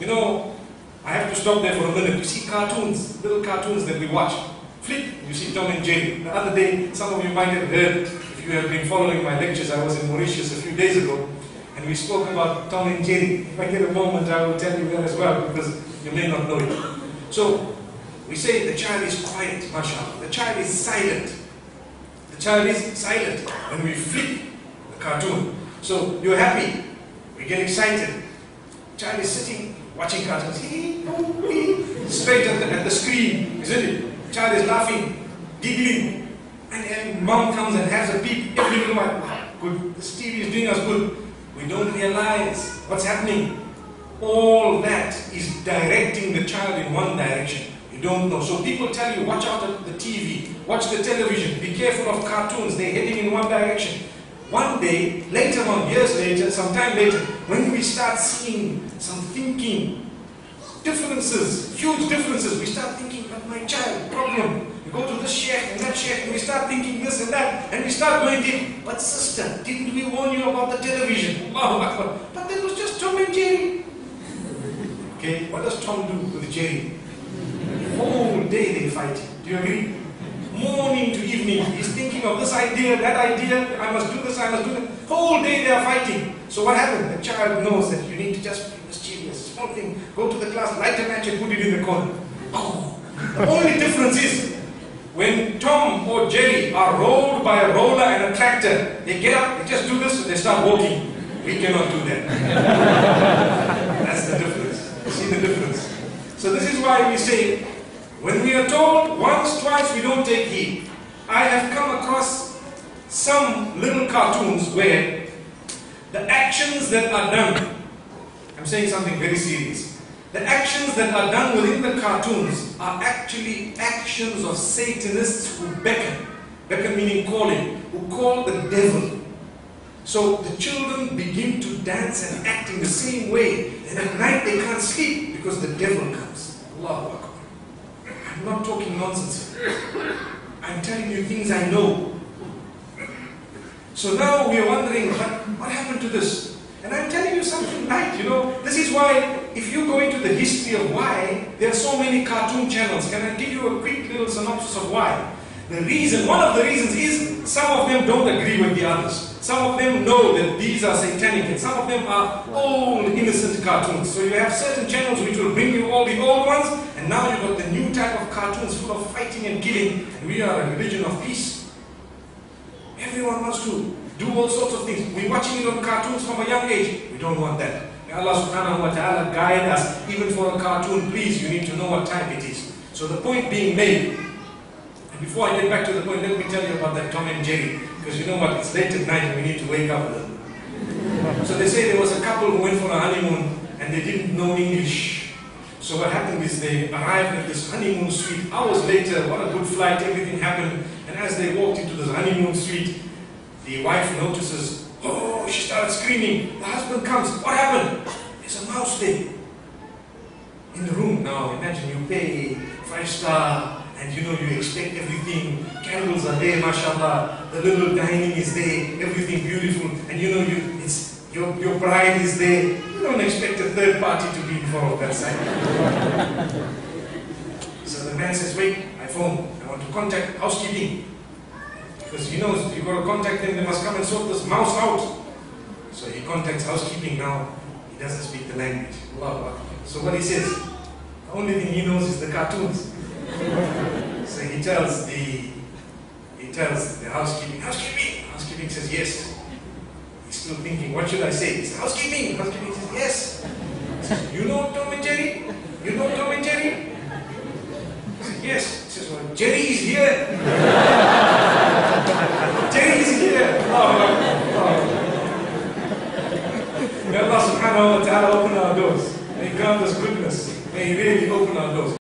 You know, I have to stop there for a minute. You see cartoons, little cartoons that we watch. Flip, you see Tom and Jerry. The other day, some of you might have heard, if you have been following my lectures, I was in Mauritius a few days ago, and we spoke about Tom and Jerry. If I get a moment, I will tell you that as well, because you may not know it. So, we say the child is quiet, mashallah. The child is silent. The child is silent when we flip the cartoon. So, you're happy, we get excited. The child is sitting, watching cartoons, straight at the screen, isn't it? The child is laughing, giggling, and mom comes and has a peep every little while. Wow, good, this TV is doing us good. We don't realize what's happening. All that is directing the child in one direction. You don't know. So people tell you, watch out at the TV, watch the television, be careful of cartoons, they're heading in one direction. One day, later on, years later, sometime later, when we start seeing some thinking differences, huge differences, we start thinking, but my child, problem. We go to this sheikh and that sheikh, and we start thinking this and that, and we start going deep. But sister, didn't we warn you about the television? Allahu Akbar. But that was just Tom and Jerry. Okay, what does Tom do with Jerry? The whole day they're fighting. Do you agree? Morning to evening, he's thinking of this idea, that idea, I must do this, I must do that. Whole day they are fighting. So what happened? The child knows that you need to just be mischievous, small thing, go to the class, light a match and put it in the corner. Oh. The only difference is, when Tom or Jerry are rolled by a roller and a tractor, they get up, they just do this, and they start walking. We cannot do that. That's the difference. You see the difference? So this is why we say, when we are told once, twice, we don't take heed. I have come across some little cartoons where the actions that are done, I'm saying something very serious, the actions that are done within the cartoons are actually actions of Satanists who beckon meaning calling, who call the devil. So the children begin to dance and act in the same way, and at night they can't sleep because the devil comes. Allahu Akbar. I'm not talking nonsense. I'm telling you things I know. So now we are wondering, what happened to this? And I'm telling you something right, you know. This is why, if you go into the history of why there are so many cartoon channels, can I give you a quick little synopsis of why? The reason, one of the reasons is, some of them don't agree with the others. Some of them know that these are satanic, and some of them are old, innocent cartoons. So you have certain channels which will bring you all the old ones, and now you've got the new type of cartoons full of fighting and killing, and we are a religion of peace. Everyone wants to do all sorts of things. We're watching it on cartoons from a young age. We don't want that. May Allah subhanahu wa ta'ala guide us. Even for a cartoon, please, you need to know what time it is. So the point being made, and before I get back to the point, let me tell you about that Tom and Jerry. Because you know what, it's late at night and we need to wake up a little. So they say there was a couple who went for a honeymoon and they didn't know English. So what happened is they arrived at this honeymoon suite hours later. What a good flight, everything happened. And as they walked into this honeymoon suite, the wife notices, oh, she started screaming. The husband comes, what happened? There's a mouse there in the room. Now imagine you pay 5-star, and you know you expect everything. Candles are there, mashallah. The little dining is there, everything beautiful. And you know it's your bride is there. You don't expect a third party to be involved that side. So the man says, wait, I phone. I want to contact housekeeping. Because he knows you've got to contact them, they must come and sort this mouse out. So he contacts housekeeping now. He doesn't speak the language. So what he says, the only thing he knows is the cartoons. So he tells the housekeeping. Housekeeping says yes. He's still thinking, what should I say? He says, housekeeping. Housekeeping says yes. He says, you know Tom and Jerry? You know Tom and Jerry? He says, yes. He says, well, Jerry is here. Jerry is here. May Allah subhanahu wa ta'ala open our doors. May He grant us goodness. May He really open our doors.